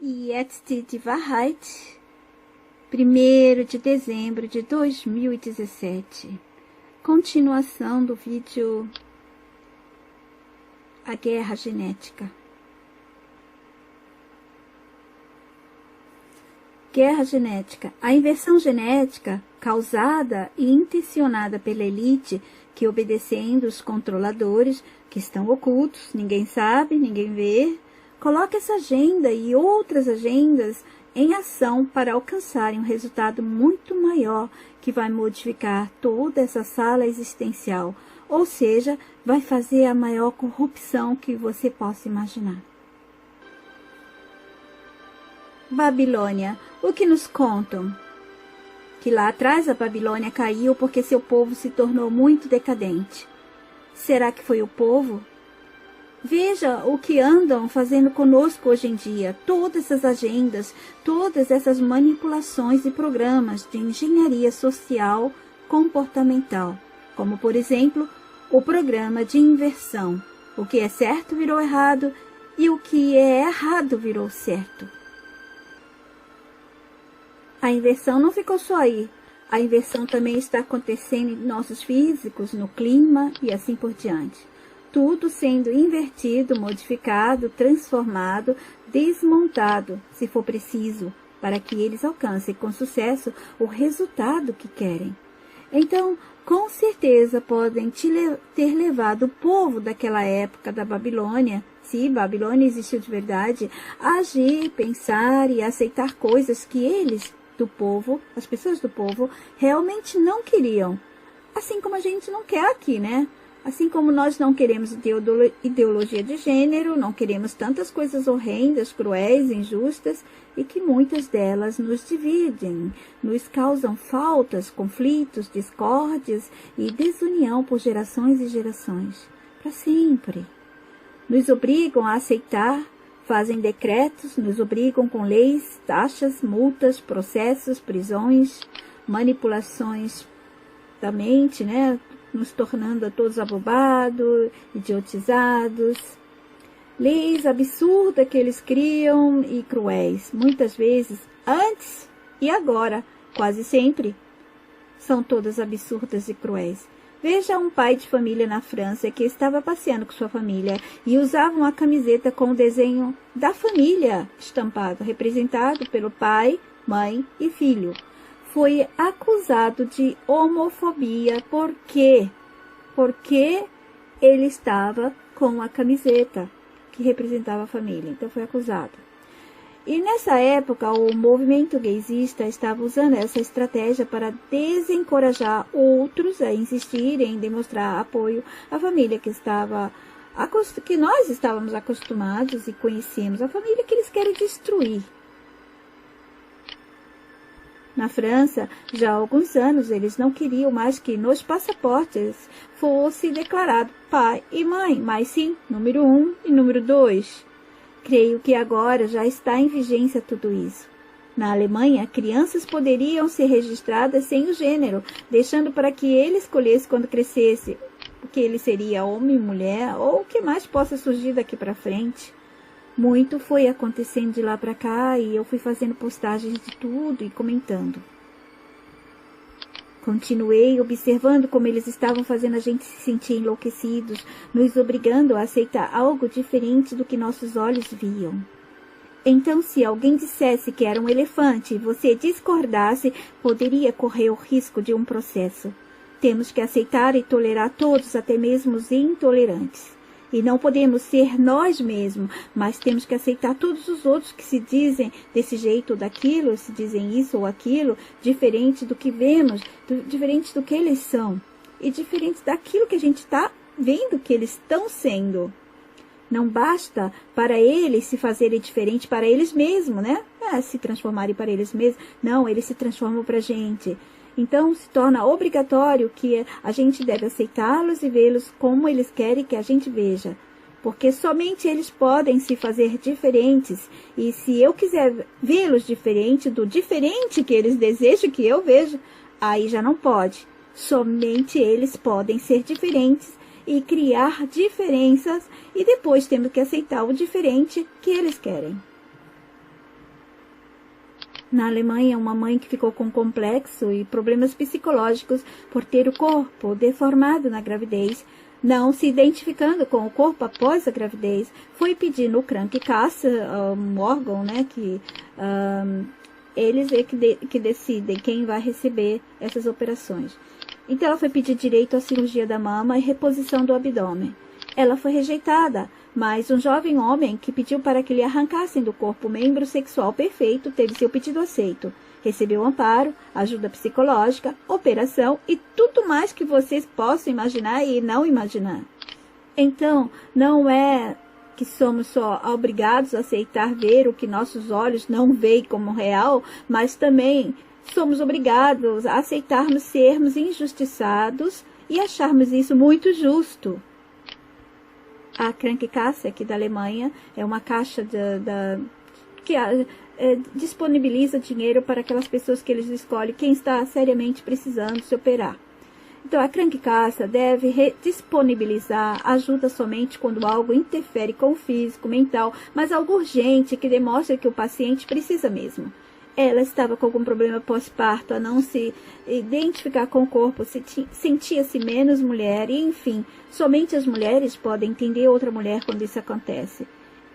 Jetzt die Wahrheit, 1º de dezembro de 2017. Continuação do vídeo A Guerra Genética. Guerra genética. A inversão genética, causada e intencionada pela elite, que obedecendo os controladores, que estão ocultos, ninguém sabe, ninguém vê, coloca essa agenda e outras agendas em ação para alcançarem um resultado muito maior, que vai modificar toda essa sala existencial, ou seja, vai fazer a maior corrupção que você possa imaginar. Babilônia. O que nos contam? Que lá atrás a Babilônia caiu porque seu povo se tornou muito decadente. Será que foi o povo? Veja o que andam fazendo conosco hoje em dia, todas essas agendas, todas essas manipulações e programas de engenharia social comportamental, como por exemplo, o programa de inversão. O que é certo virou errado e o que é errado virou certo. A inversão não ficou só aí. A inversão também está acontecendo em nossos físicos, no clima e assim por diante. Tudo sendo invertido, modificado, transformado, desmontado, se for preciso, para que eles alcancem com sucesso o resultado que querem. Então, com certeza podem ter levado o povo daquela época da Babilônia, se Babilônia existiu de verdade, a agir, pensar e aceitar coisas que eles, do povo, as pessoas do povo, realmente não queriam. Assim como a gente não quer aqui, né? Assim como nós não queremos ideologia de gênero, não queremos tantas coisas horrendas, cruéis, injustas, e que muitas delas nos dividem, nos causam faltas, conflitos, discórdias e desunião por gerações e gerações, para sempre. Nos obrigam a aceitar, fazem decretos, nos obrigam com leis, taxas, multas, processos, prisões, manipulações da mente, né? Nos tornando a todos abobados, idiotizados. Leis absurdas que eles criam e cruéis, muitas vezes, antes e agora, quase sempre, são todas absurdas e cruéis. Veja um pai de família na França que estava passeando com sua família e usava uma camiseta com o desenho da família estampado, representado pelo pai, mãe e filho. Foi acusado de homofobia. Por quê? Porque ele estava com a camiseta que representava a família. Então foi acusado. E nessa época o movimento gaysista estava usando essa estratégia para desencorajar outros a insistirem em demonstrar apoio à família que nós estávamos acostumados e conhecemos, a família que eles querem destruir. Na França, já há alguns anos, eles não queriam mais que nos passaportes fosse declarado pai e mãe, mas sim número 1 e número 2. Creio que agora já está em vigência tudo isso. Na Alemanha, crianças poderiam ser registradas sem o gênero, deixando para que ele escolhesse quando crescesse, que ele seria homem, mulher ou o que mais possa surgir daqui para frente. Muito foi acontecendo de lá para cá e eu fui fazendo postagens de tudo e comentando. Continuei observando como eles estavam fazendo a gente se sentir enlouquecidos, nos obrigando a aceitar algo diferente do que nossos olhos viam. Então, se alguém dissesse que era um elefante e você discordasse, poderia correr o risco de um processo. Temos que aceitar e tolerar todos, até mesmo os intolerantes. E não podemos ser nós mesmos, mas temos que aceitar todos os outros que se dizem desse jeito ou daquilo, se dizem isso ou aquilo, diferente do que vemos, diferente do que eles são. E diferente daquilo que a gente está vendo que eles estão sendo. Não basta para eles se fazerem diferente para eles mesmos, né? Se transformarem para eles mesmos. Não, eles se transformam para a gente. Então, se torna obrigatório que a gente deve aceitá-los e vê-los como eles querem que a gente veja. Porque somente eles podem se fazer diferentes. E se eu quiser vê-los diferente do diferente que eles desejam que eu veja, aí já não pode. Somente eles podem ser diferentes e criar diferenças e depois temos que aceitar o diferente que eles querem. Na Alemanha, uma mãe que ficou com complexo e problemas psicológicos por ter o corpo deformado na gravidez, não se identificando com o corpo após a gravidez, foi pedir no Krankenkasse, um órgão, né, que eles é que decidem quem vai receber essas operações. Então ela foi pedir direito à cirurgia da mama e reposição do abdômen. Ela foi rejeitada, mas um jovem homem que pediu para que lhe arrancassem do corpo o membro sexual perfeito teve seu pedido aceito. Recebeu amparo, ajuda psicológica, operação e tudo mais que vocês possam imaginar e não imaginar. Então, não é que somos só obrigados a aceitar ver o que nossos olhos não veem como real, mas também somos obrigados a aceitarmos sermos injustiçados e acharmos isso muito justo. A Krankenkasse, aqui da Alemanha, é uma caixa que disponibiliza dinheiro para aquelas pessoas que eles escolhem quem está seriamente precisando se operar. Então, a Krankenkasse deve disponibilizar ajuda somente quando algo interfere com o físico, mental, mas algo urgente que demonstra que o paciente precisa mesmo. Ela estava com algum problema pós-parto, a não se identificar com o corpo, sentia-se menos mulher e, enfim, somente as mulheres podem entender outra mulher quando isso acontece.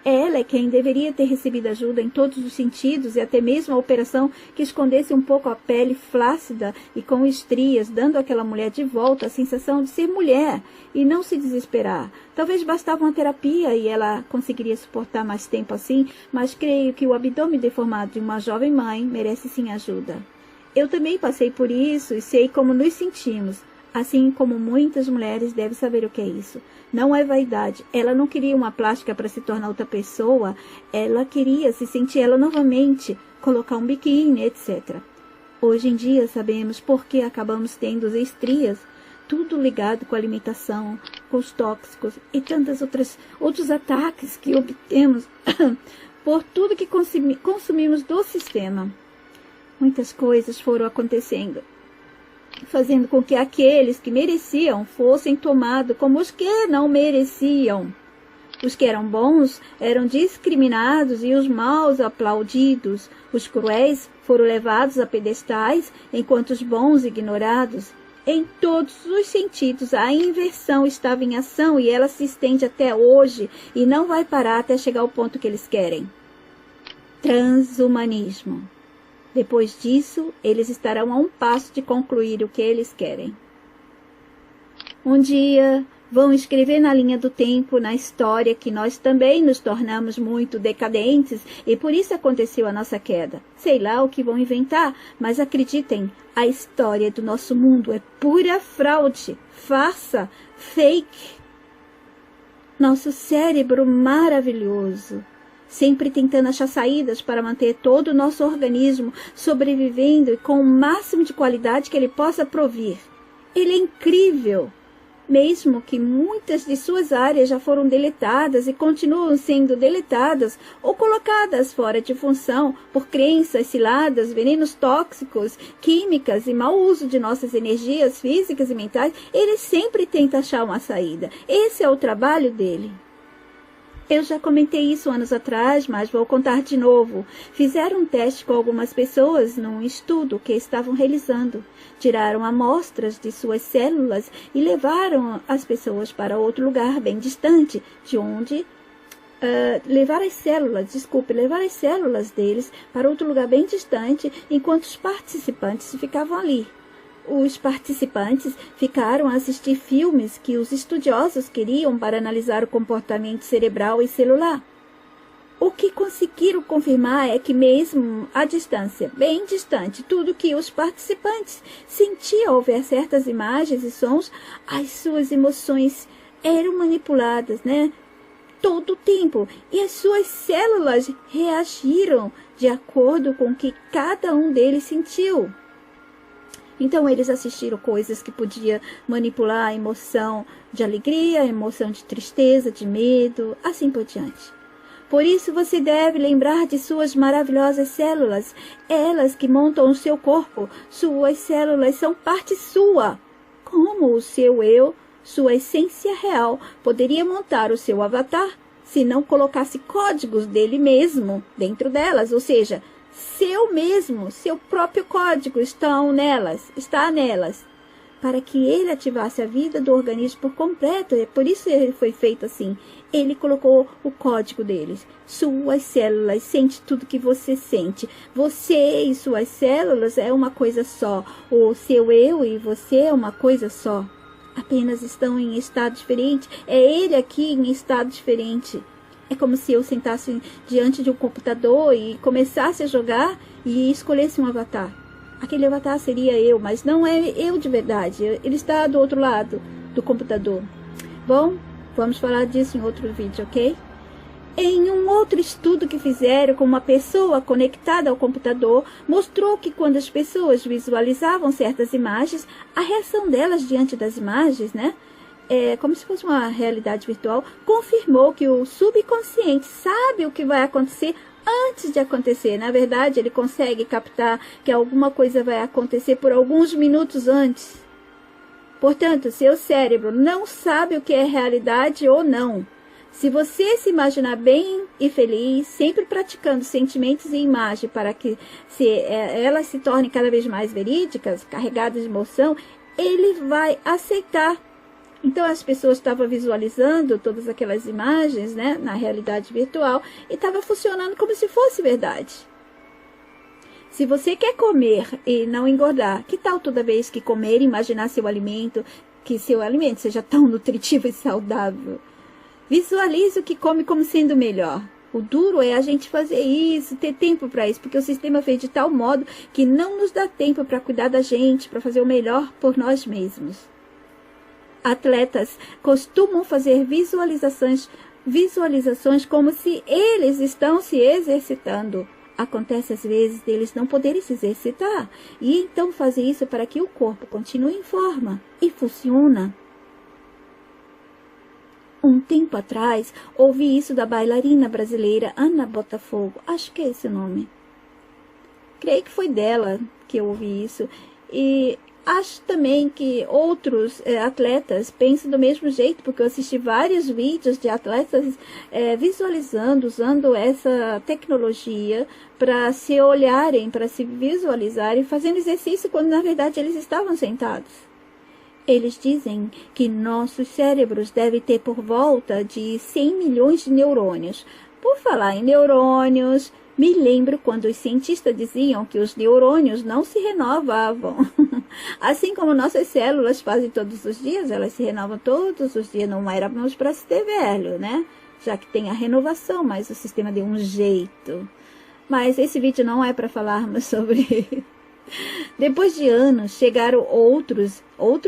Ela é quem deveria ter recebido ajuda em todos os sentidos e até mesmo a operação que escondesse um pouco a pele flácida e com estrias, dando àquela mulher de volta a sensação de ser mulher e não se desesperar. Talvez bastava uma terapia e ela conseguiria suportar mais tempo assim, mas creio que o abdômen deformado de uma jovem mãe merece sim ajuda. Eu também passei por isso e sei como nos sentimos. Assim como muitas mulheres devem saber o que é isso. Não é vaidade. Ela não queria uma plástica para se tornar outra pessoa. Ela queria se sentir ela novamente, colocar um biquíni, etc. Hoje em dia sabemos por que acabamos tendo estrias. Tudo ligado com a alimentação, com os tóxicos e tantos outros ataques que obtemos por tudo que consumimos do sistema. Muitas coisas foram acontecendo, fazendo com que aqueles que mereciam fossem tomados como os que não mereciam. Os que eram bons eram discriminados e os maus aplaudidos. Os cruéis foram levados a pedestais, enquanto os bons ignorados. Em todos os sentidos, a inversão estava em ação e ela se estende até hoje e não vai parar até chegar ao ponto que eles querem. Transhumanismo. Depois disso, eles estarão a um passo de concluir o que eles querem. Um dia, vão escrever na linha do tempo, na história, que nós também nos tornamos muito decadentes e por isso aconteceu a nossa queda. Sei lá o que vão inventar, mas acreditem, a história do nosso mundo é pura fraude, farsa, fake. Nosso cérebro maravilhoso, sempre tentando achar saídas para manter todo o nosso organismo sobrevivendo e com o máximo de qualidade que ele possa provir. Ele é incrível, mesmo que muitas de suas áreas já foram deletadas e continuam sendo deletadas ou colocadas fora de função por crenças ciladas, venenos tóxicos, químicas e mau uso de nossas energias físicas e mentais, ele sempre tenta achar uma saída. Esse é o trabalho dele. Eu já comentei isso anos atrás, mas vou contar de novo. Fizeram um teste com algumas pessoas num estudo que estavam realizando. Tiraram amostras de suas células e levaram as pessoas para outro lugar bem distante, de onde... levar as células deles para outro lugar bem distante, enquanto os participantes ficavam ali. Os participantes ficaram a assistir filmes que os estudiosos queriam para analisar o comportamento cerebral e celular. O que conseguiram confirmar é que mesmo à distância, bem distante, tudo que os participantes sentiam ao ver certas imagens e sons, as suas emoções eram manipuladas, todo o tempo, e as suas células reagiram de acordo com o que cada um deles sentiu. Então, eles assistiram coisas que podiam manipular a emoção de alegria, a emoção de tristeza, de medo, assim por diante. Por isso, você deve lembrar de suas maravilhosas células, elas que montam o seu corpo. Suas células são parte sua. Como o seu eu, sua essência real, poderia montar o seu avatar se não colocasse códigos dele mesmo dentro delas, ou seja, seu mesmo, seu próprio código está nelas, para que ele ativasse a vida do organismo por completo. É por isso ele foi feito assim. Ele colocou o código deles. Suas células sente tudo que você sente. Você e suas células é uma coisa só. O seu eu e você é uma coisa só. Apenas estão em estado diferente. É ele aqui em estado diferente. É como se eu sentasse diante de um computador e começasse a jogar e escolhesse um avatar. Aquele avatar seria eu, mas não é eu de verdade. Ele está do outro lado do computador. Bom, vamos falar disso em outro vídeo, ok? Em um outro estudo que fizeram com uma pessoa conectada ao computador, mostrou que quando as pessoas visualizavam certas imagens, a reação delas diante das imagens, né? Como se fosse uma realidade virtual, confirmou que o subconsciente sabe o que vai acontecer antes de acontecer. Na verdade, ele consegue captar que alguma coisa vai acontecer por alguns minutos antes. Portanto, seu cérebro não sabe o que é realidade ou não. Se você se imaginar bem e feliz, sempre praticando sentimentos e imagem para que elas se tornem cada vez mais verídicas, carregadas de emoção, ele vai aceitar. Então as pessoas estavam visualizando todas aquelas imagens, né, na realidade virtual, e estava funcionando como se fosse verdade. Se você quer comer e não engordar, que tal toda vez que comer, imaginar que seu alimento seja tão nutritivo e saudável? Visualize o que come como sendo melhor. O duro é a gente fazer isso, ter tempo para isso, porque o sistema fez de tal modo que não nos dá tempo para cuidar da gente, para fazer o melhor por nós mesmos. Atletas costumam fazer visualizações como se eles estão se exercitando. Acontece às vezes deles não poderem se exercitar, e então fazem isso para que o corpo continue em forma, e funciona. Um tempo atrás, ouvi isso da bailarina brasileira Ana Botafogo, acho que é esse o nome. Creio que foi dela que eu ouvi isso, e acho também que outros atletas pensam do mesmo jeito, porque eu assisti vários vídeos de atletas visualizando, usando essa tecnologia para se olharem, para se visualizarem, fazendo exercício quando na verdade eles estavam sentados. Eles dizem que nossos cérebros devem ter por volta de 100 milhões de neurônios. Por falar em neurônios, me lembro quando os cientistas diziam que os neurônios não se renovavam. Assim como nossas células fazem todos os dias, elas se renovam todos os dias. Não éramos para se ter velho, né? Já que tem a renovação, mas o sistema deu um jeito. Mas esse vídeo não é para falarmos sobre... Depois de anos, chegaram outros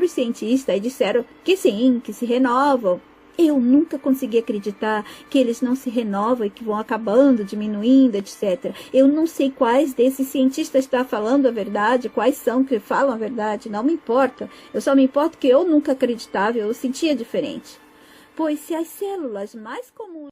cientistas e disseram que sim, que se renovam. Eu nunca consegui acreditar que eles não se renovam e que vão acabando, diminuindo, etc. Eu não sei quais desses cientistas estão falando a verdade, quais são que falam a verdade, não me importa. Eu só me importo que eu nunca acreditava, eu sentia diferente. Pois se as células mais comuns...